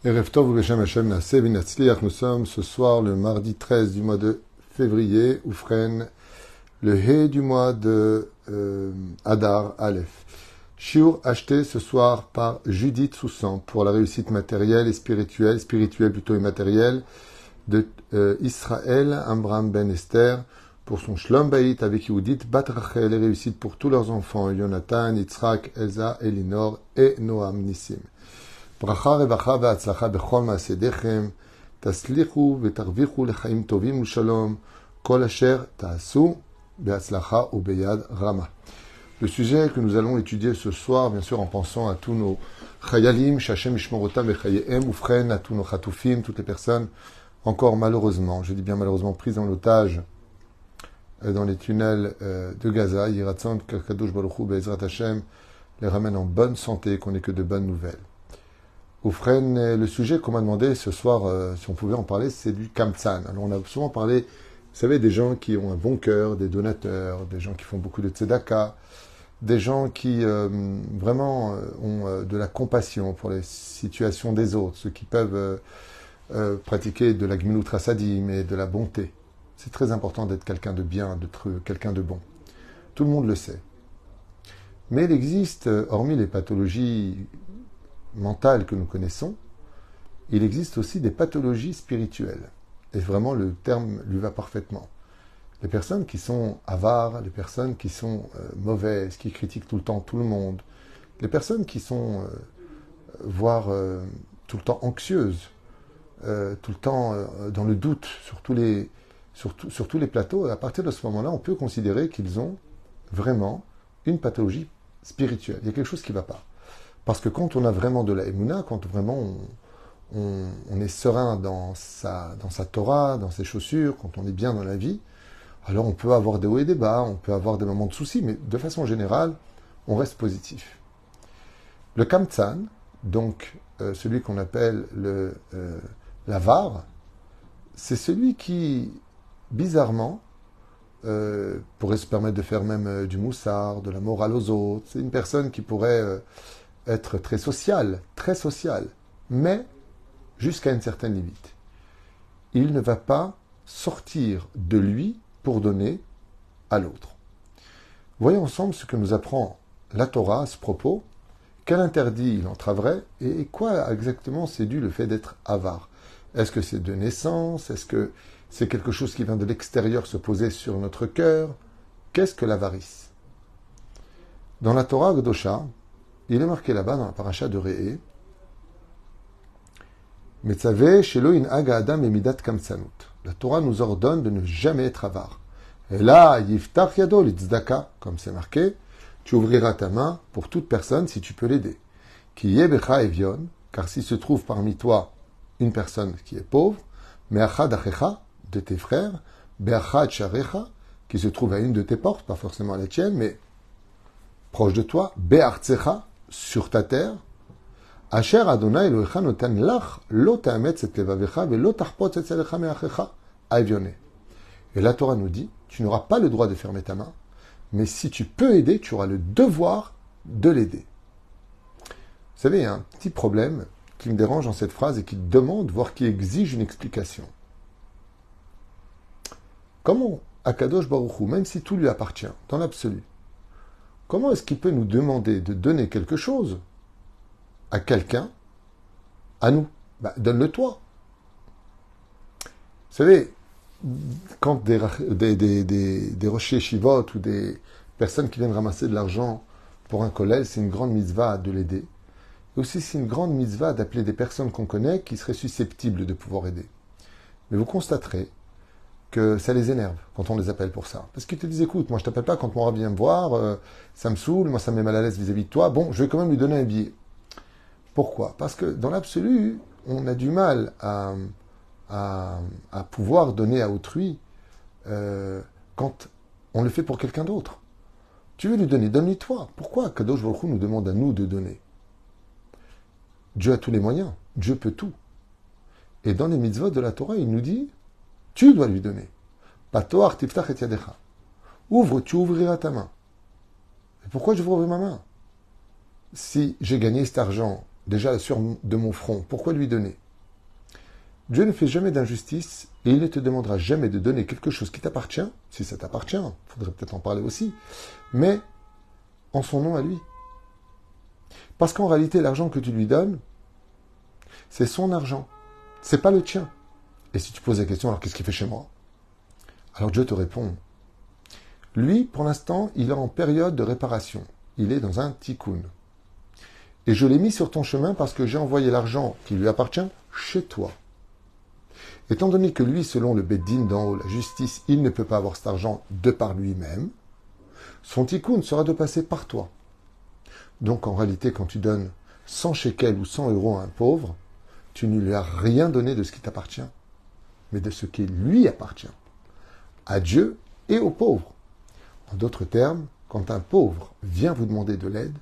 Erev Tov Ubeshem Hashem Naaseh V'Natzliach. Nous sommes ce soir le mardi 13 du mois de février, Oufren, le He du mois de Adar Aleph. Shiur acheté ce soir par Judith Soussan pour la réussite matérielle et spirituelle plutôt et matérielle, de Israël Amram Ben Esther pour son Shlom Bayit avec Yehudit Bat Rachel, et réussite pour tous leurs enfants, Jonathan, Yitzhak, Elsa, Elinor et Noam Nissim. ברכה, רווחה והצלחה בכל מעשה ידיכם, תצליחו ותרוויחו לחיים טובים ולשלום, כל אשר תעשו בהצלחה וביד רמה. Le sujet que nous allons étudier ce soir, bien sûr en pensant à tous nos chayalim, shachem ishmorotam vechayehem, oufren, à tous nos chatoufim, toutes les personnes encore malheureusement, je dis bien malheureusement, prises en otage dans les tunnels de Gaza, Yiratzon, Kadosh Baruch Hu, Be'ezrat Hashem, les ramène en bonne santé, qu'on n'ait que de bonnes nouvelles. Oufren, le sujet qu'on m'a demandé ce soir, si on pouvait en parler, c'est du Kamtsan. Alors on a souvent parlé, vous savez, des gens qui ont un bon cœur, des donateurs, des gens qui font beaucoup de tzedaka, des gens qui vraiment ont de la compassion pour les situations des autres, ceux qui peuvent pratiquer de la gmilut rasadim et de la bonté. C'est très important d'être quelqu'un de bien, d'être quelqu'un de bon. Tout le monde le sait. Mais il existe, hormis les pathologies mentales que nous connaissons, il existe aussi des pathologies spirituelles. Et vraiment, le terme lui va parfaitement. Les personnes qui sont avares, les personnes qui sont mauvaises, qui critiquent tout le temps tout le monde, les personnes qui sont, voire tout le temps anxieuses, tout le temps dans le doute sur tous les plateaux, à partir de ce moment-là, on peut considérer qu'ils ont vraiment une pathologie spirituelle. Il y a quelque chose qui ne va pas. Parce que quand on a vraiment de la Emouna, quand vraiment on est serein dans sa Torah, dans ses chaussures, quand on est bien dans la vie, alors on peut avoir des hauts et des bas, on peut avoir des moments de soucis, mais de façon générale, on reste positif. Le Kamtsan, donc celui qu'on appelle l'Avar, c'est celui qui, bizarrement, pourrait se permettre de faire même du moussard, de la morale aux autres. C'est une personne qui pourrait être très sociale, mais jusqu'à une certaine limite. Il ne va pas sortir de lui pour donner à l'autre. Voyons ensemble ce que nous apprend la Torah à ce propos, quel interdit il entraverait et quoi exactement c'est dû le fait d'être avare. Est-ce que c'est de naissance? Est-ce que c'est quelque chose qui vient de l'extérieur se poser sur notre cœur? Qu'est-ce que l'avarice? Dans la Torah Gdosha, il est marqué là-bas dans la paracha de Re'e, Metzaveh shelo in'aga adam emidat kamtsanut. La Torah nous ordonne de ne jamais être avare. Et là, yiftach yado litzdaka, comme c'est marqué, tu ouvriras ta main pour toute personne si tu peux l'aider. Ki yebecha evion, car s'il se trouve parmi toi une personne qui est pauvre, me'achad achecha, de tes frères, be'achad sharecha, qui se trouve à une de tes portes, pas forcément à la tienne, mais proche de toi, be'artsecha, sur ta terre, Asher Adonai Elohecha noten lach lo ta'ametz et levavecha velo tarpot etzelecha me'achecha avione. Et la Torah nous dit, tu n'auras pas le droit de fermer ta main, mais si tu peux aider, tu auras le devoir de l'aider. Vous savez, il y a un petit problème qui me dérange dans cette phrase et qui demande, voire qui exige une explication. Comment Akadosh Baruch Hu, même si tout lui appartient, dans l'absolu, comment est-ce qu'il peut nous demander de donner quelque chose à quelqu'un, à nous? Donne-le toi. Vous savez, quand des rochers shivot ou des personnes qui viennent ramasser de l'argent pour un kollel, c'est une grande mitzvah de l'aider. Et aussi, c'est une grande mitzvah d'appeler des personnes qu'on connaît qui seraient susceptibles de pouvoir aider. Mais vous constaterez que ça les énerve quand on les appelle pour ça. Parce qu'ils te disent, écoute, moi je t'appelle pas quand mon rab vient me voir, ça me saoule, moi ça me met mal à l'aise vis-à-vis de toi, bon, je vais quand même lui donner un billet. Pourquoi? Parce que dans l'absolu, on a du mal à pouvoir donner à autrui quand on le fait pour quelqu'un d'autre. Tu veux lui donner, donne-lui toi. Pourquoi Kadosh Baruch Hu nous demande à nous de donner? Dieu a tous les moyens, Dieu peut tout. Et dans les mitzvot de la Torah, il nous dit, tu dois lui donner. Patoar tiftach et yadecha. Ouvre, tu ouvriras ta main. Et pourquoi je vais ouvrir ma main? Si j'ai gagné cet argent déjà sur de mon front. Pourquoi lui donner? Dieu ne fait jamais d'injustice et il ne te demandera jamais de donner quelque chose qui t'appartient, si ça t'appartient, il faudrait peut-être en parler aussi, mais en son nom à lui. Parce qu'en réalité, l'argent que tu lui donnes, c'est son argent, c'est pas le tien. Et si tu poses la question, alors qu'est-ce qu'il fait chez moi? Alors Dieu te répond, lui, pour l'instant, il est en période de réparation. Il est dans un tikkun. Et je l'ai mis sur ton chemin parce que j'ai envoyé l'argent qui lui appartient chez toi. Étant donné que lui, selon le Beddin d'en haut, la justice, il ne peut pas avoir cet argent de par lui-même, son tikkun sera de passer par toi. Donc en réalité, quand tu donnes 100 shekels ou 100 euros à un pauvre, tu ne lui as rien donné de ce qui t'appartient, mais de ce qui lui appartient, à Dieu et aux pauvres. En d'autres termes, quand un pauvre vient vous demander de l'aide,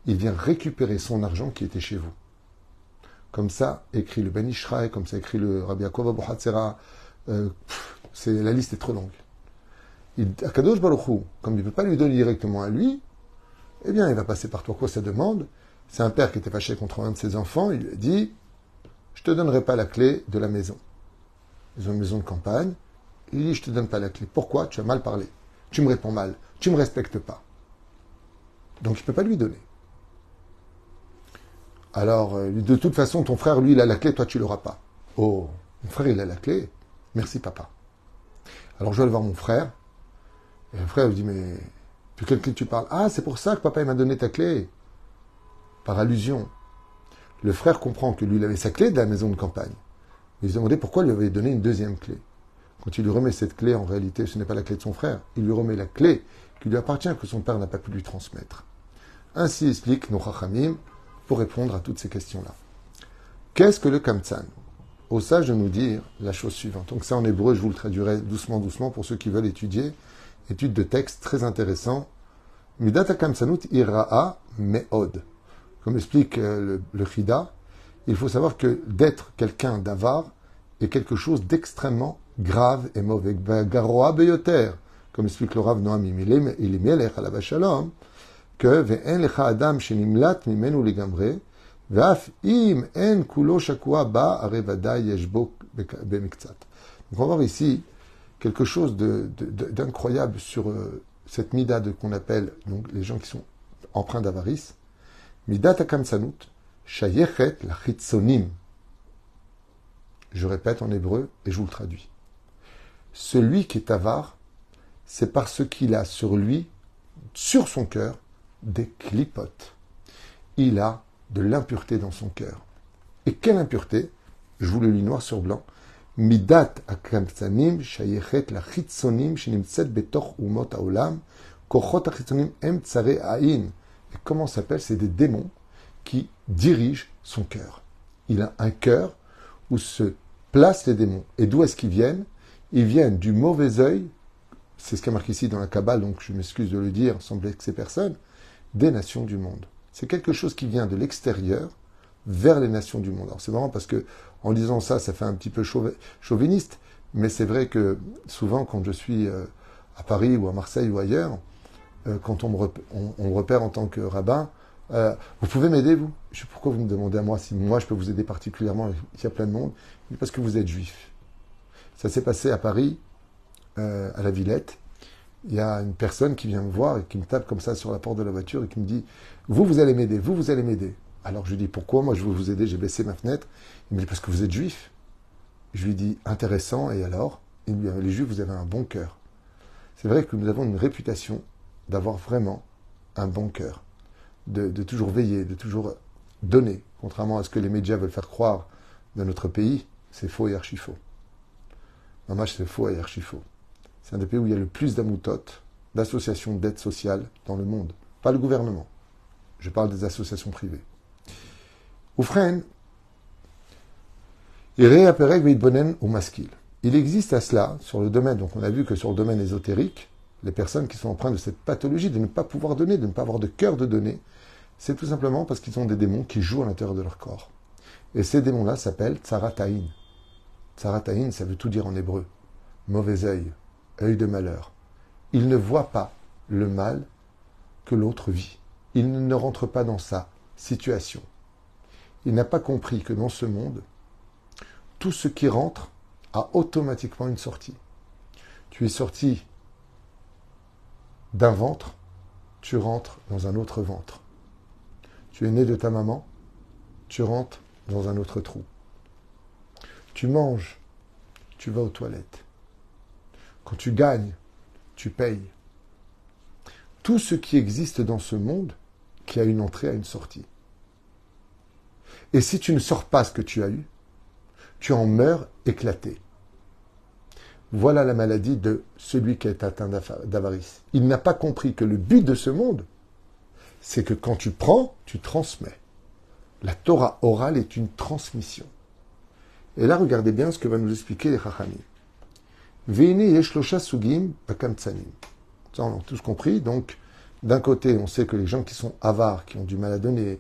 il vient récupérer son argent qui était chez vous. Comme ça écrit le Ben Ishraï, comme ça écrit le Rabbi Yaakov Abu Hatzera, la liste est trop longue. Akadosh Baruch Hu, comme il ne peut pas lui donner directement à lui, eh bien il va passer par toi. Quoi ça demande? C'est un père qui était fâché contre un de ses enfants, il lui a dit, je ne te donnerai pas la clé de la maison. Ils ont une maison de campagne, il dit, je ne te donne pas la clé. Pourquoi? Tu as mal parlé. Tu me réponds mal, tu ne me respectes pas. Donc il ne peut pas lui donner. Alors, de toute façon, ton frère, lui, il a la clé, toi, tu l'auras pas. Oh, mon frère, il a la clé. Merci, papa. Alors, je vais aller voir mon frère. Et le frère lui dit, mais de quelle clé tu parles? Ah, c'est pour ça que papa, il m'a donné ta clé. Par allusion. Le frère comprend que lui, il avait sa clé de la maison de campagne. Il se demandait pourquoi il lui avait donné une deuxième clé. Quand il lui remet cette clé, en réalité, ce n'est pas la clé de son frère. Il lui remet la clé qui lui appartient, que son père n'a pas pu lui transmettre. Ainsi explique nos Chachamim pour répondre à toutes ces questions-là. Qu'est-ce que le Kamtsan? Au sage de nous dire la chose suivante. Donc ça en hébreu, je vous le traduirai doucement, doucement pour ceux qui veulent étudier. Étude de texte très intéressant. Midat Kamtsanut ira'a me'od. Comme explique le Chida, il faut savoir que d'être quelqu'un d'avare est quelque chose d'extrêmement grave et mauvais. Garoa beyoter, comme explique le Rav Noam Imelech alav shalom, que ve'en lecha adam shenimlat mimenu legamre, ve'af im en kulo shakua ba are vadai yesh bo bemiktzat. Donc on va voir ici quelque chose d'incroyable sur cette mida qu'on appelle donc les gens qui sont empreints d'avarice. Midat hakamsanut shayechet la chitzonim. Je répète en hébreu et je vous le traduis. Celui qui est avare, c'est parce qu'il a sur lui, sur son cœur, des clipotes. Il a de l'impureté dans son cœur. Et quelle impureté? Je vous le lis noir sur blanc. Midat hakamsanim shayechet la chitzonim shenimtset betoch umot haolam kochot hachitzonim em tsare aïn. Et comment ça s'appelle? C'est des démons qui dirigent son cœur. Il a un cœur où se placent les démons. Et d'où est-ce qu'ils viennent? Ils viennent du mauvais œil, c'est ce qui est marqué ici dans la Kabbale, donc je m'excuse de le dire, sans blesser personne, des nations du monde. C'est quelque chose qui vient de l'extérieur vers les nations du monde. Alors c'est marrant parce que en disant ça, ça fait un petit peu chauviniste, mais c'est vrai que souvent quand je suis à Paris ou à Marseille ou ailleurs, quand on me repère en tant que rabbin, vous pouvez m'aider, vous? Je sais pourquoi vous me demandez à moi si moi je peux vous aider particulièrement. Il y a plein de monde. Parce que vous êtes juif. Ça s'est passé à Paris, à la Villette. Il y a une personne qui vient me voir et qui me tape comme ça sur la porte de la voiture et qui me dit « Vous allez m'aider, vous allez m'aider. » Alors je lui dis « Pourquoi? Moi je veux vous aider, j'ai baissé ma fenêtre. » Il me dit « Parce que vous êtes juif. » Je lui dis « Intéressant, et alors ?» Il me dit « Les juifs, vous avez un bon cœur. » C'est vrai que nous avons une réputation d'avoir vraiment un bon cœur. De toujours veiller, de toujours donner, contrairement à ce que les médias veulent faire croire de notre pays, c'est faux et archi faux. Mamash, c'est faux et archi faux. C'est un des pays où il y a le plus d'amoutot, d'associations d'aide sociale dans le monde. Pas le gouvernement. Je parle des associations privées. Oufren, Iréaperek Veidbonen ou Maskil. Il existe à cela, sur le domaine, donc on a vu que sur le domaine ésotérique, les personnes qui sont empreintes de cette pathologie de ne pas pouvoir donner, de ne pas avoir de cœur de donner, c'est tout simplement parce qu'ils ont des démons qui jouent à l'intérieur de leur corps. Et ces démons-là s'appellent Tsarataïn. Tsarataïn, ça veut tout dire en hébreu. Mauvais œil, œil de malheur. Ils ne voient pas le mal que l'autre vit. Ils ne rentrent pas dans sa situation. Il n'a pas compris que dans ce monde, tout ce qui rentre a automatiquement une sortie. Tu es sorti d'un ventre, tu rentres dans un autre ventre. Tu es né de ta maman, tu rentres dans un autre trou. Tu manges, tu vas aux toilettes. Quand tu gagnes, tu payes. Tout ce qui existe dans ce monde, qui a une entrée, a une sortie. Et si tu ne sors pas ce que tu as eu, tu en meurs éclaté. Voilà la maladie de celui qui est atteint d'avarice. Il n'a pas compris que le but de ce monde, c'est que quand tu prends, tu transmets. La Torah orale est une transmission. Et là, regardez bien ce que va nous expliquer les Chachamim. Veine yeshlosha sugim bakamtsanim. Ça, on a tous compris. Donc, d'un côté, on sait que les gens qui sont avares, qui ont du mal à donner,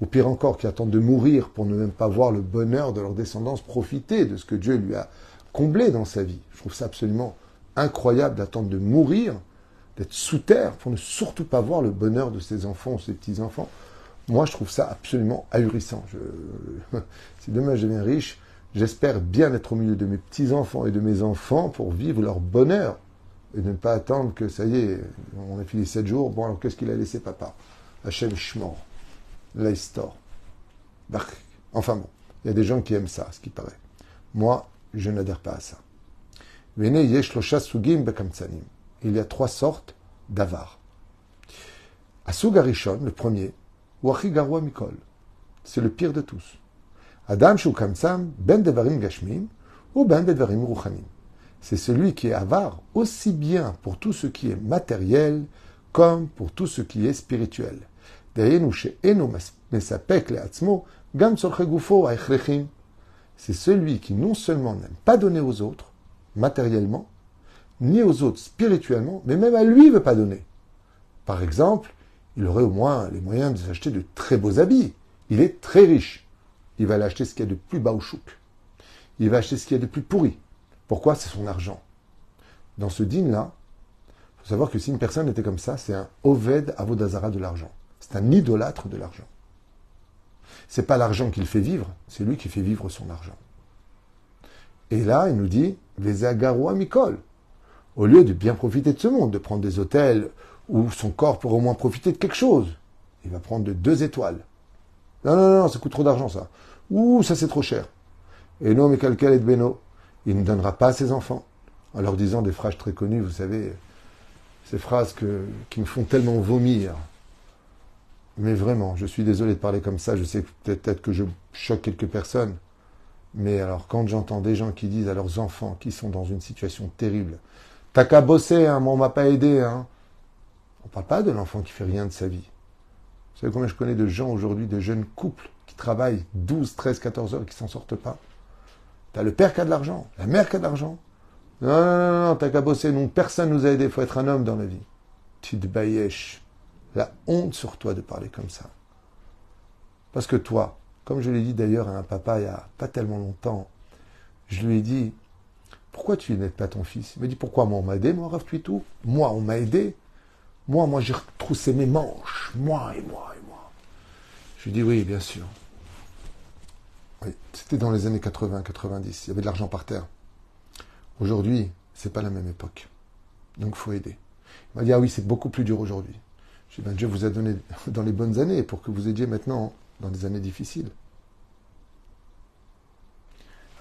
ou pire encore, qui attendent de mourir pour ne même pas voir le bonheur de leur descendance profiter de ce que Dieu lui a comblé dans sa vie. Je trouve ça absolument incroyable d'attendre de mourir, d'être sous terre, pour ne surtout pas voir le bonheur de ses enfants ou ses petits-enfants. Moi, je trouve ça absolument ahurissant. Si demain je deviens riche, j'espère bien être au milieu de mes petits-enfants et de mes enfants pour vivre leur bonheur. Et de ne pas attendre que, ça y est, on a fini 7 jours, bon alors qu'est-ce qu'il a laissé papa? Hachem Shmor, Laistor, Bach. Enfin bon, il y a des gens qui aiment ça, ce qui paraît. Moi, je n'adhère pas à ça. Vene yeshlosha sugim bekamtsanim. Il y a 3 sortes d'avares. Asug Arishon, le premier, ou Achi Garwa Mikol. C'est le pire de tous. Adam shu kamtsam ben devarim gashmim ou ben devarim ruchanim. C'est celui qui est avare aussi bien pour tout ce qui est matériel comme pour tout ce qui est spirituel. C'est celui qui non seulement n'aime pas donner aux autres, matériellement, ni aux autres spirituellement, mais même à lui ne veut pas donner. Par exemple, il aurait au moins les moyens de s'acheter de très beaux habits. Il est très riche. Il va aller acheter ce qu'il y a de plus baouchouk. Il va acheter ce qu'il y a de plus pourri. Pourquoi? C'est son argent. Dans ce dîne-là, il faut savoir que si une personne était comme ça, c'est un Oved Avodazara de l'argent. C'est un idolâtre de l'argent. C'est pas l'argent qui le fait vivre, c'est lui qui fait vivre son argent. Et là, il nous dit, Vezagarwa Mikol. Au lieu de bien profiter de ce monde, de prendre des hôtels où son corps pourrait au moins profiter de quelque chose, il va prendre de 2 étoiles. Non, ça coûte trop d'argent, ça. Ouh, ça c'est trop cher. Et non, mais calcal et beno. Il ne donnera pas à ses enfants, en leur disant des phrases très connues, vous savez, ces phrases qui me font tellement vomir. Mais vraiment, je suis désolé de parler comme ça, je sais peut-être que je choque quelques personnes, mais alors quand j'entends des gens qui disent à leurs enfants qui sont dans une situation terrible, « T'as qu'à bosser, hein, moi on m'a pas aidé. Hein. » On ne parle pas de l'enfant qui fait rien de sa vie. Vous savez combien je connais de gens aujourd'hui, de jeunes couples qui travaillent 12, 13, 14 heures et qui s'en sortent pas. T'as le père qui a de l'argent, la mère qui a de l'argent. Non, t'as qu'à bosser, nous, personne nous a aidés, il faut être un homme dans la vie. Tu te baïèches. La honte sur toi de parler comme ça. Parce que toi, comme je l'ai dit d'ailleurs à un papa il n'y a pas tellement longtemps, je lui ai dit, pourquoi tu n'aides pas ton fils? Il m'a dit, pourquoi? Moi, on m'a aidé, moi, Rav Tuitou. Moi, on m'a aidé. Moi, j'ai retroussé mes manches. Moi. Je lui ai dit, oui, bien sûr. Oui, c'était dans les années 80, 90. Il y avait de l'argent par terre. Aujourd'hui, c'est pas la même époque. Donc, il faut aider. Il m'a dit, ah oui, c'est beaucoup plus dur aujourd'hui. Je lui ai dit, Dieu vous a donné dans les bonnes années pour que vous aidiez maintenant dans des années difficiles.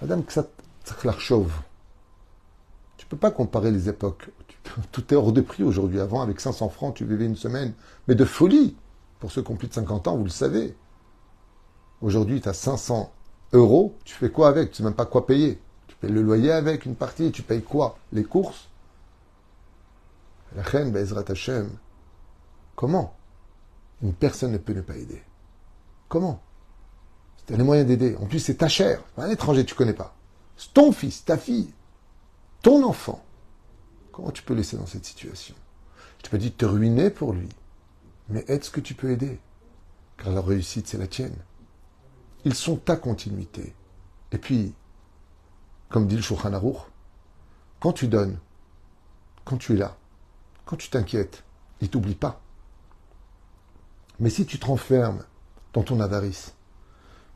Madame Ksatlarchov, tu ne peux pas comparer les époques. Tout est hors de prix aujourd'hui. Avant, avec 500 francs, tu vivais une semaine. Mais de folie. Pour ceux qui ont plus de 50 ans, vous le savez. Aujourd'hui, tu as 500 euros. Tu fais quoi avec? Tu ne sais même pas quoi payer. Tu payes le loyer avec une partie. Tu payes quoi? Les courses? La reine, Bezrat Hashem. Comment une personne ne peut ne pas aider? Comment? Tu as les moyens d'aider. En plus, c'est ta chair. Un étranger, tu ne connais pas. C'est ton fils, ta fille, ton enfant. Comment tu peux laisser dans cette situation? Je t'ai pas dit de te ruiner pour lui, mais aide ce que tu peux aider. Car la réussite, c'est la tienne. Ils sont ta continuité. Et puis, comme dit le Shulchan Aruch, quand tu donnes, quand tu es là, quand tu t'inquiètes, il ne t'oublie pas. Mais si tu te renfermes dans ton avarice,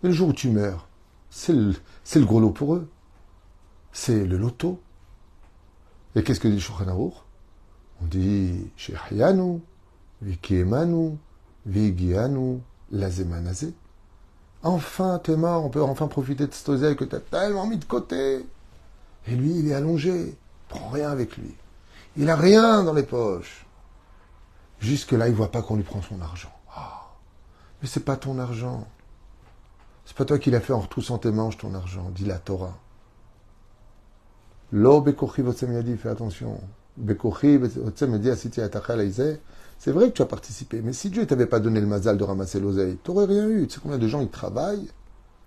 Mais le jour où tu meurs, c'est le gros lot pour eux. C'est le loto. Et qu'est-ce que dit Shulchan Aruch? On dit Shehyanu, Vikiemanu, Vigianu, Lazemanazé. Enfin, t'es mort, on peut enfin profiter de cet oseille que t'as tellement mis de côté. Et lui, il est allongé. Prends rien avec lui. Il a rien dans les poches. Jusque-là, il voit pas qu'on lui prend son argent. Ah. Mais c'est pas ton argent. C'est pas toi qui l'as fait en retroussant tes manches, ton argent, dit la Torah. Lo bekochi votsem yadi, fais attention. Bekochi votsem yadi asiti atachal aizeh. C'est vrai que tu as participé, mais si Dieu ne t'avait pas donné le mazal de ramasser l'oseille, tu n'aurais rien eu. Tu sais combien de gens ils travaillent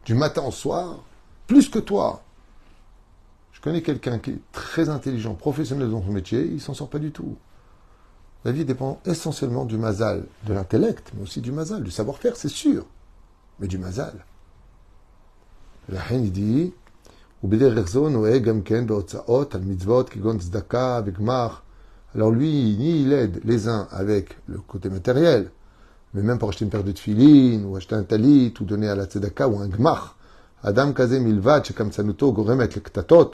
du matin au soir, plus que toi. Je connais quelqu'un qui est très intelligent, professionnel dans son métier, il s'en sort pas du tout. La vie dépend essentiellement du mazal, de l'intellect, mais aussi du mazal, du savoir-faire, c'est sûr, mais du mazal. La haine, il dit, alors lui, ni il aide les uns avec le côté matériel, mais même pour acheter une paire de tefilin, ou acheter un talit, ou donner à la tzedaka, ou un gmach. Adam kaze milvad, shekam tsanuto, goremet lektatot,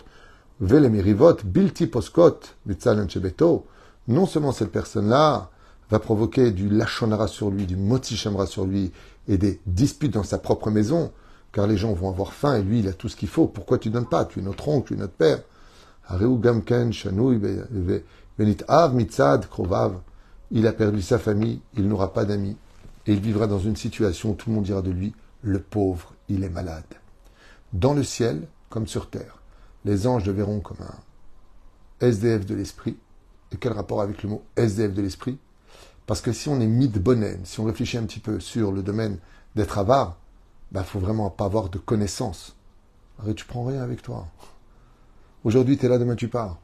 vele merivot, bilti poskot, mitzalan shebeto. Non seulement cette personne-là va provoquer du lachonara sur lui, du motzi shamra sur lui, et des disputes dans sa propre maison, car les gens vont avoir faim, et lui, il a tout ce qu'il faut. Pourquoi tu donnes pas? Tu es notre oncle, tu es notre père. Areu gamken, shanouy, Benitav mitzad krovav, il a perdu sa famille, il n'aura pas d'amis, et il vivra dans une situation où tout le monde dira de lui, le pauvre, il est malade. Dans le ciel, comme sur terre, les anges le verront comme un SDF de l'esprit. Et quel rapport avec le mot SDF de l'esprit? Parce que si on est midbonen, si on réfléchit un petit peu sur le domaine d'être avare, faut vraiment pas avoir de connaissances. Arrête, tu prends rien avec toi. Aujourd'hui, tu es là, demain tu pars.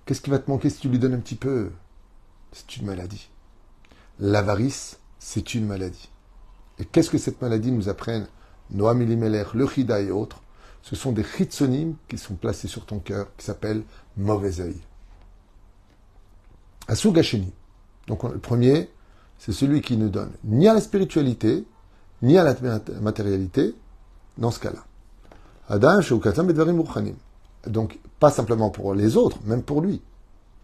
Qu'est-ce qui va te manquer si tu lui donnes un petit peu? C'est une maladie. L'avarice, c'est une maladie. Et qu'est-ce que cette maladie nous apprenne? Noam Elimelech, le Chida et autres, ce sont des chitsonim qui sont placés sur ton cœur, qui s'appellent mauvais œil. Asugasheni. Donc le premier, c'est celui qui ne donne ni à la spiritualité, ni à la matérialité, dans ce cas-là. Adam sheukatam bedvarim ruchanim. Donc, pas simplement pour les autres, même pour lui.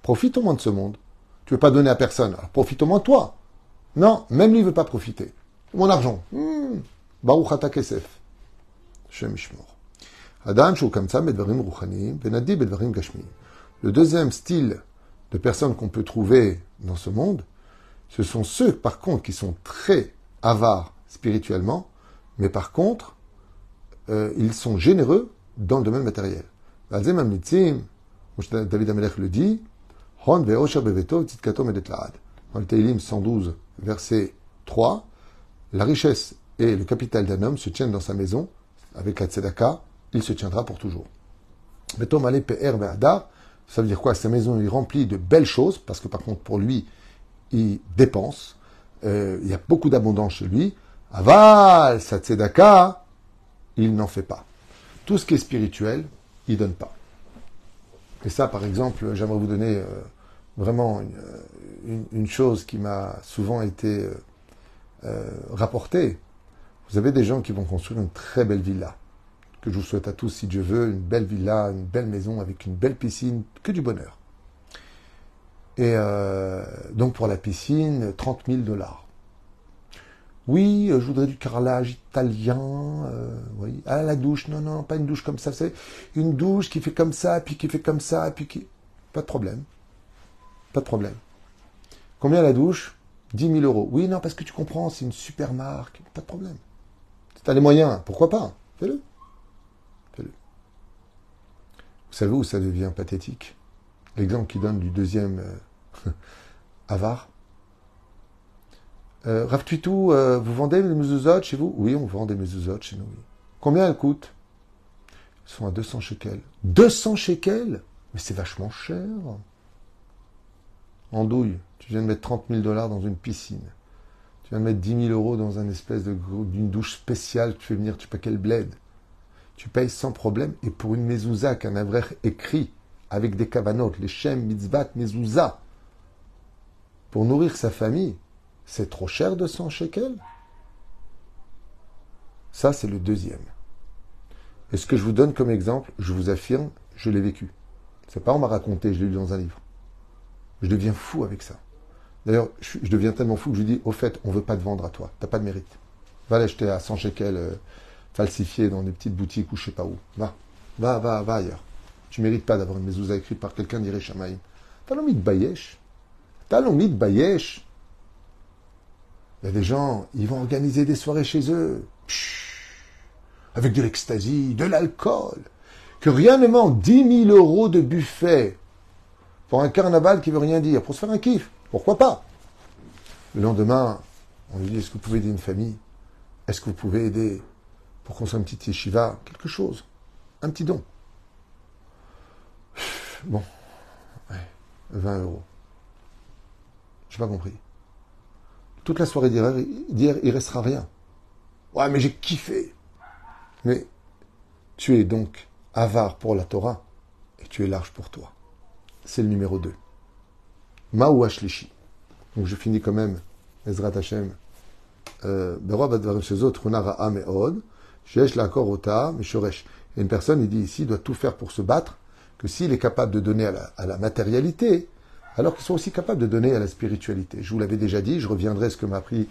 Profite au moins de ce monde. Tu ne veux pas donner à personne, alors profite au moins de toi. Non, même lui ne veut pas profiter. Mon argent. Baruch ata kesef. Shem ishmor. Adam sheukatam bedvarim ruchanim, venadi bedvarim gashmim. Le deuxième style de personnes qu'on peut trouver dans ce monde, ce sont ceux, par contre, qui sont très avares spirituellement, mais par contre, ils sont généreux dans le domaine matériel. David Amelech le dit, dans le Teilim 112, verset 3, la richesse et le capital d'un homme se tiennent dans sa maison, avec la tzedaka, il se tiendra pour toujours. Ça veut dire quoi? Sa maison est remplie de belles choses, parce que par contre, pour lui, il dépense, il y a beaucoup d'abondance chez lui. Aval, sa tzedaka, il n'en fait pas. Tout ce qui est spirituel, il donne pas. Et ça, par exemple, j'aimerais vous donner vraiment une chose qui m'a souvent été rapportée. Vous avez des gens qui vont construire une très belle villa, que je vous souhaite à tous, si Dieu veut, une belle villa, une belle maison avec une belle piscine, que du bonheur. Et donc pour la piscine, 30 000 $. Oui, je voudrais du carrelage italien. Oui. Ah, la douche, non, pas une douche comme ça. C'est une douche qui fait comme ça, puis qui fait comme ça, puis qui... Pas de problème. Pas de problème. Combien la douche? 10 000 €. Oui, non, parce que tu comprends, c'est une super marque. Pas de problème. Si tu as les moyens, pourquoi pas? Fais-le. Fais-le. Vous savez où ça devient pathétique? L'exemple qu'il donne du deuxième avare. Rav Tuitou, vous vendez des mezuzot chez vous? Oui, on vend des mezuzot chez nous. Oui. Combien elles coûtent? Elles sont à 200 shekels. 200 shekels? Mais c'est vachement cher. Andouille, tu viens de mettre 30 000 $ dans une piscine. Tu viens de mettre 10 000 € dans un espèce d'une douche spéciale. Tu fais venir, tu sais pas quel bled. Tu payes sans problème. Et pour une mezouza qu'un avrer écrit avec des kavanot, les shem, mitzvat, mezouza, pour nourrir sa famille, c'est trop cher 200 shekels? Ça, c'est le deuxième. Et ce que je vous donne comme exemple, je vous affirme, je l'ai vécu. C'est pas on m'a raconté, je l'ai lu dans un livre. Je deviens fou avec ça. D'ailleurs, je deviens tellement fou que je lui dis, au fait, on veut pas te vendre à toi. T'as pas de mérite. Va l'acheter à 100 shekels falsifié dans des petites boutiques ou je sais pas où. Va ailleurs. Tu mérites pas d'avoir une mezouza écrite par quelqu'un d'Iré Shamaïm. Talomid Bayesh. Talomid Bayesh. Il y a des gens, ils vont organiser des soirées chez eux. Avec de l'ecstasy, de l'alcool. Que rien ne manque. 10 000 euros de buffet. Pour un carnaval qui veut rien dire. Pour se faire un kiff. Pourquoi pas? Le lendemain, on lui dit, est-ce que vous pouvez aider une famille? Est-ce que vous pouvez aider pour construire une petite yeshiva? Quelque chose. Un petit don. Bon. Ouais. 20 euros. Je n'ai pas compris. Toute la soirée d'hier, il restera rien. Ouais, mais j'ai kiffé. Mais tu es donc avare pour la Torah et tu es large pour toi. C'est le numéro 2. Ma'ou Ashlishi. Donc je finis quand même, Ezrat Hashem, Beroi Badvarim Shezot, Runara Meod, Shesh Lakor Ota, Meshoresh. Et une personne, il dit ici, doit tout faire pour se battre, que s'il est capable de donner à la matérialité, alors qu'ils sont aussi capables de donner à la spiritualité. Je vous l'avais déjà dit, je reviendrai à ce que m'a appris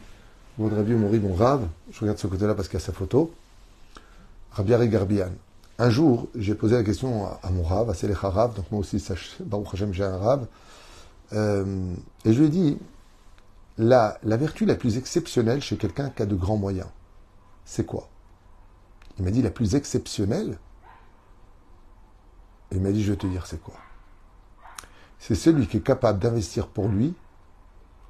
votre Rabbi Mori, mon Rav. Je regarde ce côté-là parce qu'il y a sa photo. Rabbi Ari Garbian. Un jour, j'ai posé la question à mon Rav, à Selecha Rav, donc moi aussi, Baruch Hashem, j'ai un Rav. Et je lui ai dit, la vertu la plus exceptionnelle chez quelqu'un qui a de grands moyens, c'est quoi? Il m'a dit, la plus exceptionnelle? Et il m'a dit, je vais te dire, c'est quoi? C'est celui qui est capable d'investir pour lui,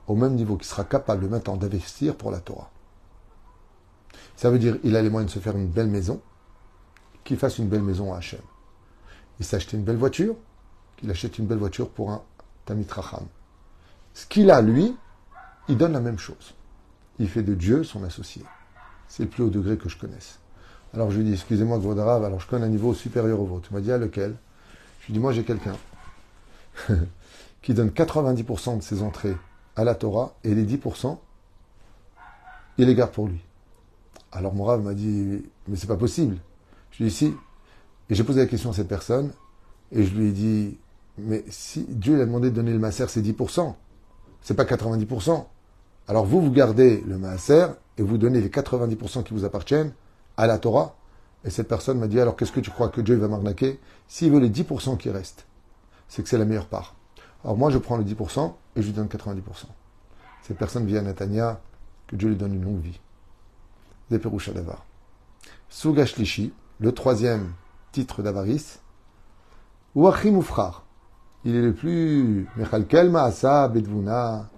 au même niveau qu'il sera capable maintenant d'investir pour la Torah. Ça veut dire, il a les moyens de se faire une belle maison, qu'il fasse une belle maison à Hachem. Il s'est acheté une belle voiture, qu'il achète une belle voiture pour un Tamit Racham. Ce qu'il a, lui, il donne la même chose. Il fait de Dieu son associé. C'est le plus haut degré que je connaisse. Alors je lui dis, excusez-moi, Gvodarav, alors je connais un niveau supérieur au vôtre. Tu m'as dit, à lequel? Je lui dis, moi j'ai quelqu'un qui donne 90% de ses entrées à la Torah et les 10%, il les garde pour lui. Alors mon Rav m'a dit, mais c'est pas possible. Je lui ai dit, si. Et j'ai posé la question à cette personne et je lui ai dit, mais si Dieu lui a demandé de donner le maaser, c'est 10%, c'est pas 90%. Alors vous gardez le maaser et vous donnez les 90% qui vous appartiennent à la Torah. Et cette personne m'a dit, alors qu'est-ce que tu crois que Dieu va m'arnaquer? S'il veut les 10% qui restent, c'est que c'est la meilleure part. Alors moi, je prends le 10% et je lui donne 90%. Cette personne vit à Netanya, que Dieu lui donne une longue vie. Zeperusha Davar. Sougashlishi, le troisième titre d'avarice, Ouachim Ufrar. Il est le plus Mechalkel Maasa Bedvuna,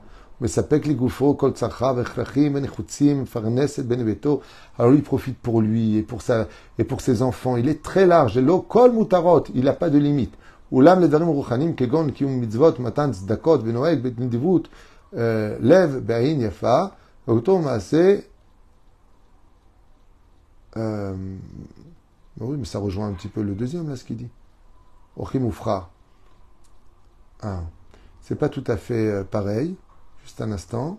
Mesapek Ligufo, Kol Tzacha, Vechrachim, Benechutzim, Farneset, Benebeto. Alors lui, il profite pour lui et pour ses enfants. Il est très large. Lo Kol Mutarot, il n'a pas de limite. Ulam Ledarim Ruchanim, Kegon, Kiyum Mitzvot, Matan Tzedakot, Benoeg, Betnidivut, Lev, Be'ain Yafa, Auto Maase. Oui, mais ça rejoint un petit peu le deuxième, là, ce qu'il dit. Ochim Ufra. Ah, c'est pas tout à fait pareil. Juste un instant.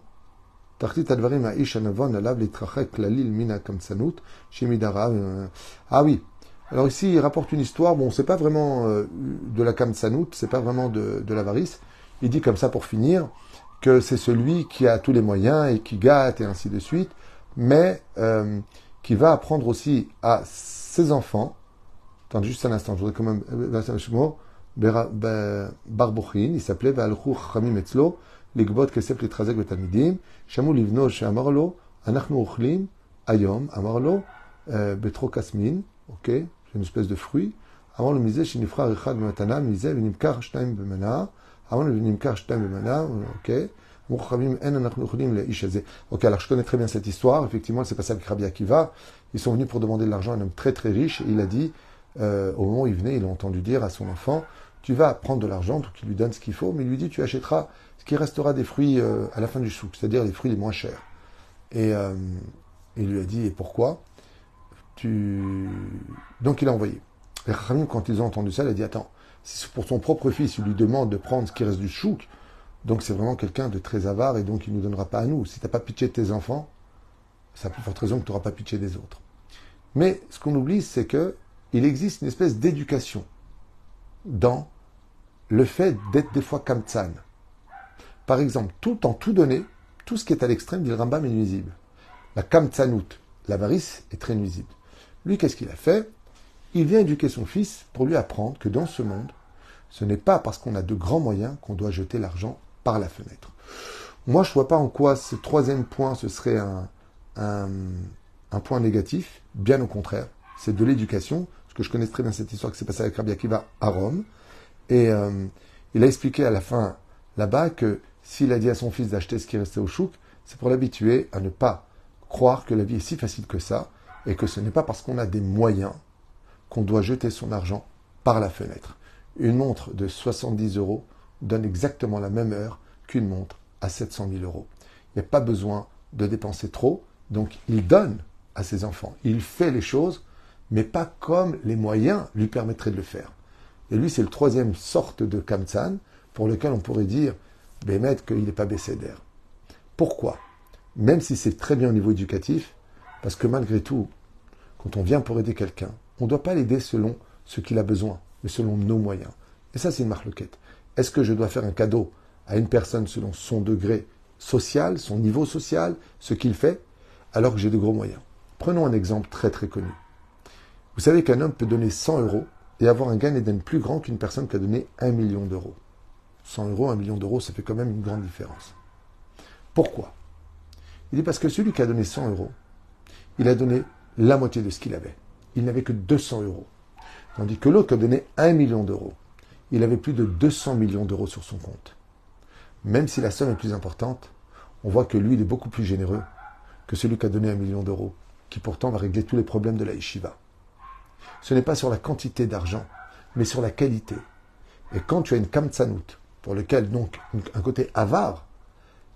Tartit advarim ha'ish anavon alav litrachek lalil mina kamtsanut shemidara. Ah oui. Alors ici, il rapporte une histoire. Bon, c'est pas vraiment de la kamtsanut, c'est pas vraiment de l'avarice. Il dit comme ça pour finir que c'est celui qui a tous les moyens et qui gâte et ainsi de suite, mais qui va apprendre aussi à ses enfants. Attendez juste un instant, je voudrais quand même. Barbochin, il s'appelait Baalchou Chamim Etzlo, Ligbot Kesef Litrazek Betamidim, Shamou Livno Shamarlo, Anachnu Ochlim, Ayom, Amarlo, Betro Kasmin, ok, c'est une espèce de fruit. Avant le misé, Shinifra Richad Matana, misé, Vinimkar Shtaim Bemana, avant le Vinimkar Shtaim Bemana, ok. Ok, alors je connais très bien cette histoire. Effectivement, c'est passé avec Rabbi Akiva. Ils sont venus pour demander de l'argent à un homme très très riche. Et il a dit, au moment où il venait, il a entendu dire à son enfant, tu vas prendre de l'argent, donc il lui donne ce qu'il faut, mais il lui dit, tu achèteras ce qui restera des fruits à la fin du souk, c'est-à-dire les fruits les moins chers. Et il lui a dit, et pourquoi? Donc il a envoyé. Et Chachamim, quand ils ont entendu ça, il a dit, attends, si pour son propre fils, il lui demande de prendre ce qui reste du souk, donc c'est vraiment quelqu'un de très avare et donc il ne nous donnera pas à nous. Si tu n'as pas pitié de tes enfants, c'est à plus forte raison que tu n'auras pas pitié des autres. Mais ce qu'on oublie, c'est que il existe une espèce d'éducation dans le fait d'être des fois kamtsan. Par exemple, tout donner, tout ce qui est à l'extrême, dit le Rambam, est nuisible. La kamtsanout, l'avarice, est très nuisible. Lui, qu'est-ce qu'il a fait? Il vient éduquer son fils pour lui apprendre que dans ce monde, ce n'est pas parce qu'on a de grands moyens qu'on doit jeter l'argent par la fenêtre. Moi, je ne vois pas en quoi ce troisième point, ce serait un point négatif. Bien au contraire, c'est de l'éducation. Parce que je connais très bien cette histoire qui s'est passée avec Rabbi Akiva à Rome. Et il a expliqué à la fin, là-bas, que s'il a dit à son fils d'acheter ce qui restait au chouk, c'est pour l'habituer à ne pas croire que la vie est si facile que ça, et que ce n'est pas parce qu'on a des moyens qu'on doit jeter son argent par la fenêtre. Une montre de 70 euros donne exactement la même heure qu'une montre à 700 000 euros. Il n'y a pas besoin de dépenser trop, donc il donne à ses enfants. Il fait les choses, mais pas comme les moyens lui permettraient de le faire. Et lui, c'est le troisième sorte de kamtsan pour lequel on pourrait dire, Bémet, qu'il n'est pas baissé d'air. Pourquoi? Même si c'est très bien au niveau éducatif, parce que malgré tout, quand on vient pour aider quelqu'un, on ne doit pas l'aider selon ce qu'il a besoin, mais selon nos moyens. Et ça, c'est une marloquette. Est-ce que je dois faire un cadeau à une personne selon son degré social, son niveau social, ce qu'il fait, alors que j'ai de gros moyens? Prenons un exemple très très connu. Vous savez qu'un homme peut donner 100 euros et avoir un gain d'Éden plus grand qu'une personne qui a donné 1 million d'euros. 100 euros, 1 million d'euros, ça fait quand même une grande différence. Pourquoi? Il dit parce que celui qui a donné 100 euros, il a donné la moitié de ce qu'il avait. Il n'avait que 200 euros. Tandis que l'autre qui a donné 1 million d'euros, il avait plus de 200 millions d'euros sur son compte. Même si la somme est plus importante, on voit que lui, il est beaucoup plus généreux que celui qui a donné 1 million d'euros, qui pourtant va régler tous les problèmes de la yeshiva. Ce n'est pas sur la quantité d'argent, mais sur la qualité. Et quand tu as une kamtsanout, pour lequel donc un côté avare,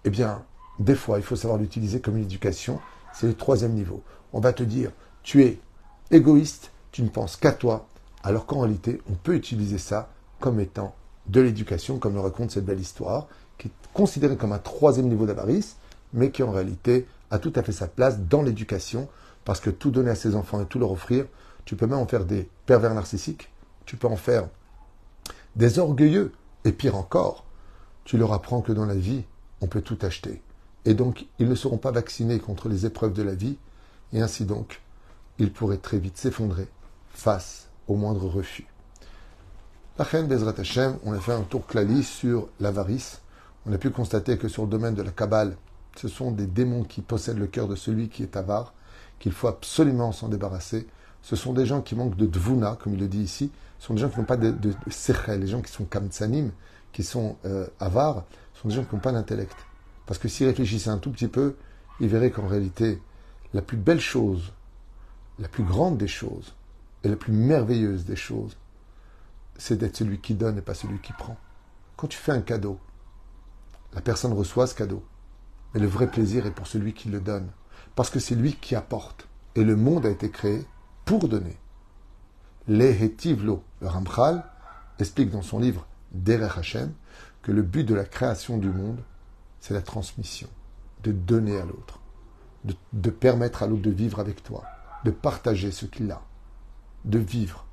eh bien, des fois, il faut savoir l'utiliser comme une éducation. C'est le troisième niveau. On va te dire, tu es égoïste, tu ne penses qu'à toi, alors qu'en réalité, on peut utiliser ça comme étant de l'éducation, comme le raconte cette belle histoire, qui est considérée comme un troisième niveau d'avarice, mais qui en réalité a tout à fait sa place dans l'éducation, parce que tout donner à ses enfants et tout leur offrir, tu peux même en faire des pervers narcissiques, tu peux en faire des orgueilleux, et pire encore, tu leur apprends que dans la vie, on peut tout acheter. Et donc, ils ne seront pas vaccinés contre les épreuves de la vie, et ainsi donc, ils pourraient très vite s'effondrer face au moindre refus. La reine Bezrat Hashem, on a fait un tour clali sur l'avarice. On a pu constater que sur le domaine de la Kabbale, ce sont des démons qui possèdent le cœur de celui qui est avare, qu'il faut absolument s'en débarrasser. Ce sont des gens qui manquent de dvuna, comme il le dit ici. Ce sont des gens qui n'ont pas de sechel. Les gens qui sont kamtsanim, qui sont avares, sont des gens qui n'ont pas d'intellect. Parce que s'ils réfléchissaient un tout petit peu, ils verraient qu'en réalité, la plus belle chose, la plus grande des choses, et la plus merveilleuse des choses, c'est d'être celui qui donne et pas celui qui prend. Quand tu fais un cadeau, la personne reçoit ce cadeau. Mais le vrai plaisir est pour celui qui le donne. Parce que c'est lui qui apporte. Et le monde a été créé pour donner. Lehetivlo, le Ramchal, explique dans son livre Derech Hashem que le but de la création du monde, c'est la transmission, de donner à l'autre, de permettre à l'autre de vivre avec toi, de partager ce qu'il a, de vivre.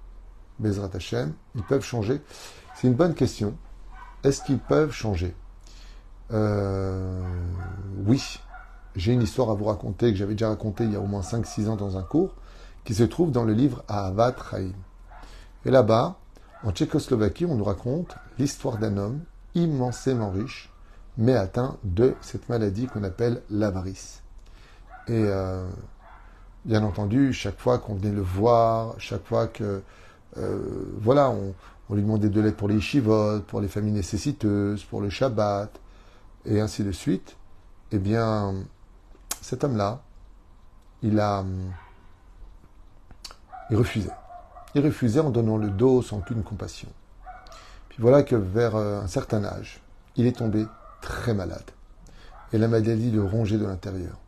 Bezrat Hashem, ils peuvent changer. C'est une bonne question. Est-ce qu'ils peuvent changer? Oui. J'ai une histoire à vous raconter que j'avais déjà racontée il y a au moins 5-6 ans dans un cours, qui se trouve dans le livre Ahavat Chaim. Et là-bas, en Tchécoslovaquie, on nous raconte l'histoire d'un homme immensément riche, mais atteint de cette maladie qu'on appelle l'avarice. Et bien entendu, chaque fois qu'on venait le voir, chaque fois que on lui demandait de l'aide pour les yeshivot, pour les familles nécessiteuses, pour le Shabbat, et ainsi de suite, eh bien, cet homme-là, il refusait. Il refusait en donnant le dos sans aucune compassion. Puis voilà que vers un certain âge, il est tombé très malade. Et la maladie le rongeait de l'intérieur.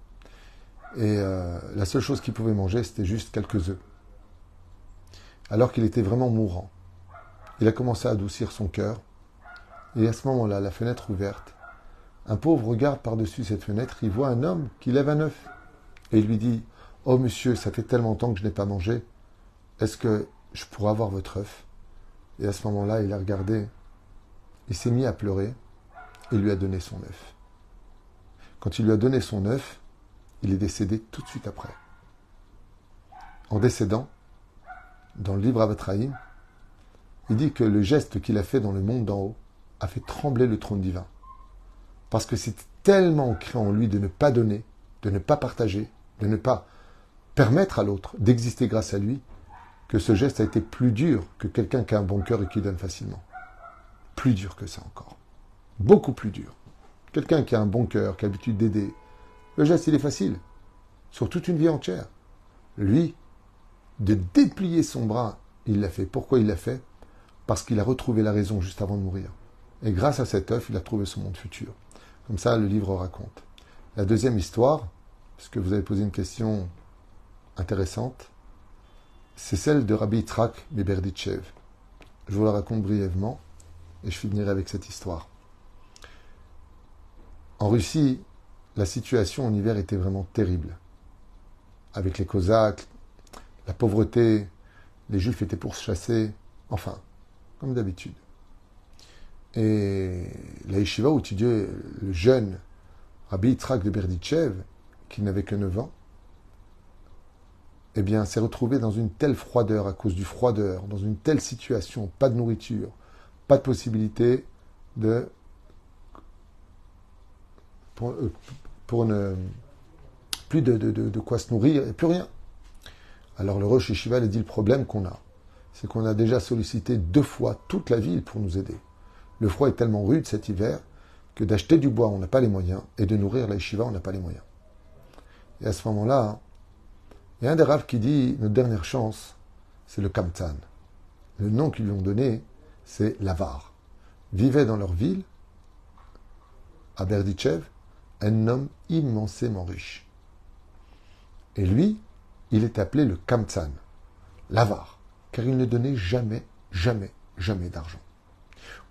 Et la seule chose qu'il pouvait manger, c'était juste quelques œufs. Alors qu'il était vraiment mourant. Il a commencé à adoucir son cœur. Et à ce moment-là, la fenêtre ouverte, un pauvre regarde par-dessus cette fenêtre, il voit un homme qui lève un œuf. Et il lui dit, Oh monsieur, ça fait tellement longtemps que je n'ai pas mangé. Est-ce que je pourrais avoir votre œuf? Et à ce moment-là, il a regardé, il s'est mis à pleurer et lui a donné son œuf. Quand il lui a donné son œuf, il est décédé tout de suite après. En décédant, dans le livre Avatraïm, il dit que le geste qu'il a fait dans le monde d'en haut a fait trembler le trône divin. Parce que c'est tellement ancré en lui de ne pas donner, de ne pas partager, de ne pas permettre à l'autre d'exister grâce à lui, que ce geste a été plus dur que quelqu'un qui a un bon cœur et qui donne facilement. Plus dur que ça encore. Beaucoup plus dur. Quelqu'un qui a un bon cœur, qui a l'habitude d'aider, le geste il est facile. Sur toute une vie entière. Lui, de déplier son bras, il l'a fait. Pourquoi il l'a fait? Parce qu'il a retrouvé la raison juste avant de mourir. Et grâce à cet œuf, il a trouvé son monde futur. Comme ça, le livre raconte. La deuxième histoire, parce que vous avez posé une question intéressante, c'est celle de Rabbi Yitzhak de Berditchev. Je vous la raconte brièvement et je finirai avec cette histoire. En Russie, la situation en hiver était vraiment terrible. Avec les Cosaques, la pauvreté, les Juifs étaient pourchassés, enfin, comme d'habitude. Et la yeshiva où étudiait le jeune Rabbi Yitzhak de Berditchev, qui n'avait que 9 ans, eh bien, s'est retrouvé dans une telle froideur, à cause du froideur, dans une telle situation, pas de nourriture, pas de possibilité de... pour ne... plus de quoi se nourrir, et plus rien. Alors le Rosh Yeshiva a dit le problème qu'on a, c'est qu'on a déjà sollicité 2 fois toute la ville pour nous aider. Le froid est tellement rude cet hiver que d'acheter du bois, on n'a pas les moyens, et de nourrir la yeshiva, on n'a pas les moyens. Et à ce moment-là, il y a un des raves qui dit, notre dernière chance, c'est le Kamtsan. Le nom qu'ils lui ont donné, c'est l'Avar. Vivait dans leur ville, à Berditchev, un homme immensément riche. Et lui, il est appelé le Kamtsan, l'Avar, car il ne donnait jamais, jamais, jamais d'argent.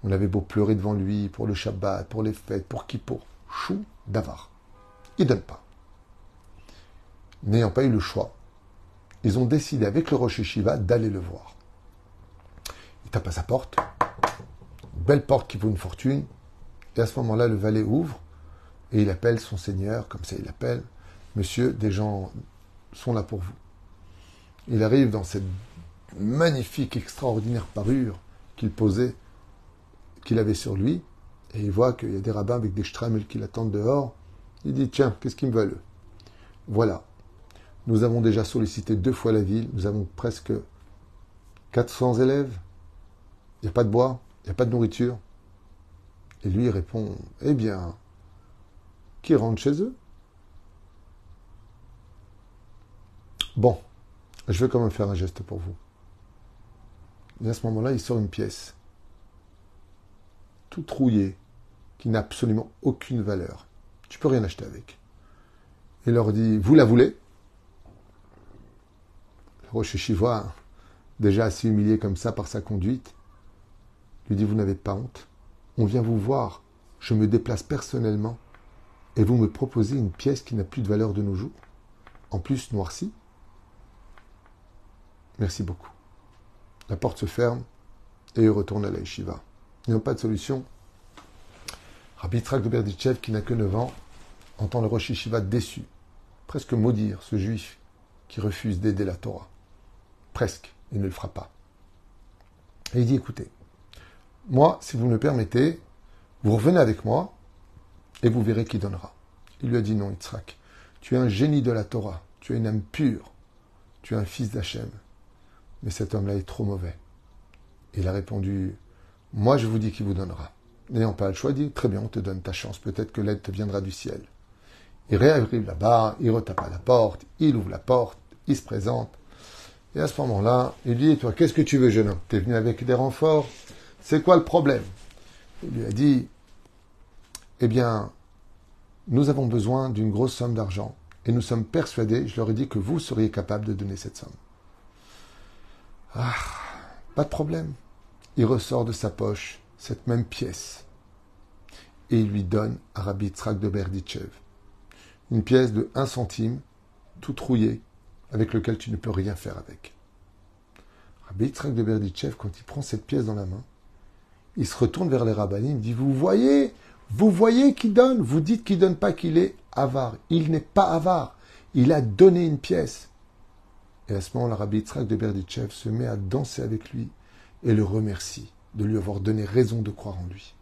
On avait beau pleurer devant lui pour le Shabbat, pour les fêtes, pour Kippour, chou d'Avar. Il ne donne pas. N'ayant pas eu le choix, ils ont décidé avec le Rosh Yeshiva d'aller le voir. Il tape à sa porte, une belle porte qui vaut une fortune, et à ce moment-là, le valet ouvre, et il appelle son seigneur, comme ça il appelle, monsieur, des gens sont là pour vous. Il arrive dans cette magnifique, extraordinaire parure qu'il posait, qu'il avait sur lui, et il voit qu'il y a des rabbins avec des shtramels qui l'attendent dehors. Il dit, tiens, qu'est-ce qu'ils me veulent? Voilà. Nous avons déjà sollicité 2 fois la ville, nous avons presque 400 élèves, il n'y a pas de bois, il n'y a pas de nourriture. Et lui il répond, eh bien, qui rentre chez eux? Bon, je vais quand même faire un geste pour vous. Et à ce moment-là, il sort une pièce, toute rouillée, qui n'a absolument aucune valeur. Tu peux rien acheter avec. Il leur dit, vous la voulez? Le Rosh Yeshiva, déjà assez humilié comme ça par sa conduite, lui dit, vous n'avez pas honte? On vient vous voir, je me déplace personnellement, et vous me proposez une pièce qui n'a plus de valeur de nos jours, en plus noircie? Merci beaucoup. La porte se ferme, et il retourne à la yeshiva. Ils n'ont pas de solution. Rabbi Yitzhak de Berditchev, qui n'a que 9 ans, entend le Rosh Yeshiva déçu, presque maudire ce juif qui refuse d'aider la Torah. Presque, il ne le fera pas. Et il dit, écoutez, moi, si vous me le permettez, vous revenez avec moi et vous verrez qui donnera. Il lui a dit, non, Yitzhak, tu es un génie de la Torah, tu es une âme pure, tu es un fils d'Hachem. Mais cet homme-là est trop mauvais. Il a répondu, moi je vous dis qui vous donnera. N'ayant pas le choix, il dit, très bien, on te donne ta chance, peut-être que l'aide te viendra du ciel. Il réarrive là-bas, il retape à la porte, il ouvre la porte, il se présente. Et à ce moment-là, il dit, toi, qu'est-ce que tu veux, jeune homme? T'es venu avec des renforts? C'est quoi le problème? Il lui a dit, eh bien, nous avons besoin d'une grosse somme d'argent. Et nous sommes persuadés, je leur ai dit que vous seriez capable de donner cette somme. Ah, pas de problème. Il ressort de sa poche cette même pièce. Et il lui donne à Rabbi Yitzhak de Berditchev. Une pièce de 1 centime, toute rouillée, avec lequel tu ne peux rien faire avec. Rabbi Yitzhak de Berditchev, quand il prend cette pièce dans la main, il se retourne vers les rabbinim, il dit, vous voyez qu'il donne, vous dites qu'il ne donne pas, qu'il est avare. Il n'est pas avare, il a donné une pièce. Et à ce moment-là, Rabbi Yitzhak de Berditchev se met à danser avec lui et le remercie de lui avoir donné raison de croire en lui.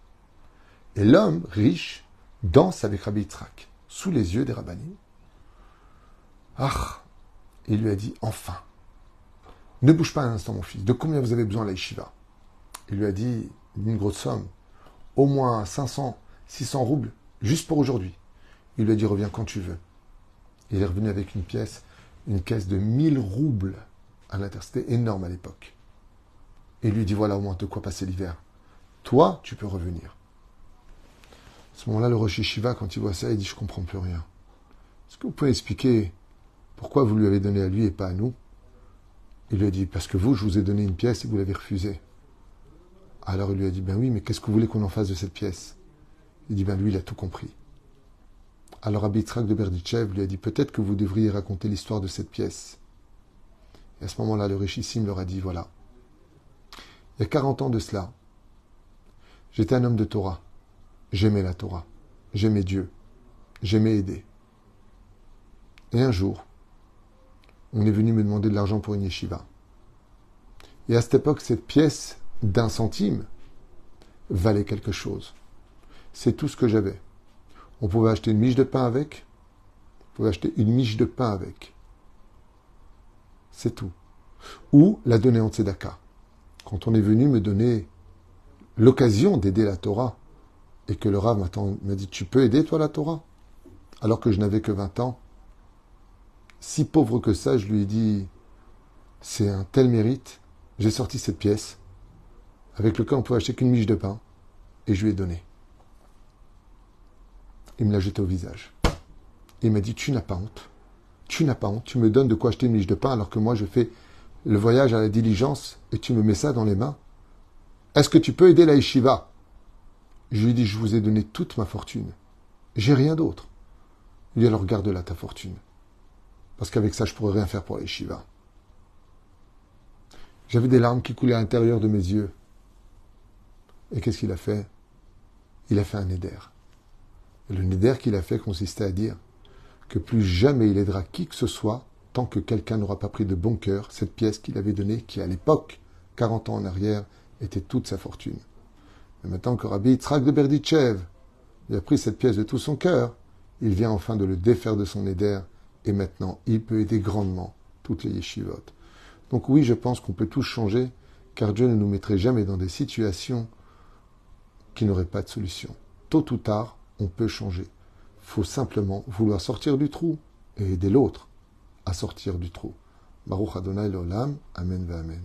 Et l'homme riche danse avec Rabbi Yitzhak, sous les yeux des rabbinim. Ah, il lui a dit, enfin, ne bouge pas un instant, mon fils, de combien vous avez besoin à la yeshiva? Il lui a dit, une grosse somme, au moins 500, 600 roubles, juste pour aujourd'hui. Il lui a dit, reviens quand tu veux. Il est revenu avec une caisse de 1000 roubles à l'intérieur. C'était énorme à l'époque. Et il lui dit, voilà au moins de quoi passer l'hiver. Toi, tu peux revenir. À ce moment-là, le Rosh Yeshiva, quand il voit ça, il dit, je comprends plus rien. Est-ce que vous pouvez expliquer pourquoi vous lui avez donné à lui et pas à nous? Il lui a dit, parce que vous, je vous ai donné une pièce et vous l'avez refusée. Alors il lui a dit, ben oui, mais qu'est-ce que vous voulez qu'on en fasse de cette pièce? Il dit, ben lui, il a tout compris. Alors Rabbi Yitzhak de Berditchev lui a dit, peut-être que vous devriez raconter l'histoire de cette pièce. Et à ce moment-là, le richissime leur a dit, voilà, il y a 40 ans de cela, j'étais un homme de Torah. J'aimais la Torah. J'aimais Dieu. J'aimais aider. Et un jour, on est venu me demander de l'argent pour une yeshiva. Et à cette époque, cette pièce d'1 centime valait quelque chose. C'est tout ce que j'avais. On pouvait acheter une miche de pain avec. On pouvait acheter une miche de pain avec. C'est tout. Ou la donner en tzedaka. Quand on est venu me donner l'occasion d'aider la Torah, et que le Rav m'a dit, tu peux aider toi la Torah? Alors que je n'avais que 20 ans. Si pauvre que ça, je lui ai dit, c'est un tel mérite, j'ai sorti cette pièce, avec lequel on pouvait acheter qu'une miche de pain, et je lui ai donné. Il me l'a jeté au visage. Il m'a dit, tu n'as pas honte. Tu n'as pas honte. Tu me donnes de quoi acheter une miche de pain alors que moi je fais le voyage à la diligence et tu me mets ça dans les mains. Est-ce que tu peux aider la yeshiva? Je lui ai dit, je vous ai donné toute ma fortune. J'ai rien d'autre. Il dit, alors garde là ta fortune. Parce qu'avec ça, je pourrais rien faire pour la yeshiva. J'avais des larmes qui coulaient à l'intérieur de mes yeux. Et qu'est-ce qu'il a fait? Il a fait un neder. Et le neder qu'il a fait consistait à dire que plus jamais il aidera qui que ce soit tant que quelqu'un n'aura pas pris de bon cœur cette pièce qu'il avait donnée, qui à l'époque, 40 ans en arrière, était toute sa fortune. Mais maintenant que Rabbi Yitzhak de Berditchev il a pris cette pièce de tout son cœur, il vient enfin de le défaire de son neder, et maintenant il peut aider grandement toutes les yeshivot. Donc oui, je pense qu'on peut tous changer, car Dieu ne nous mettrait jamais dans des situations qui n'auraient pas de solution. Tôt ou tard, on peut changer. Il faut simplement vouloir sortir du trou et aider l'autre à sortir du trou. Baruch Adonai l'Olam, Amen ve Amen.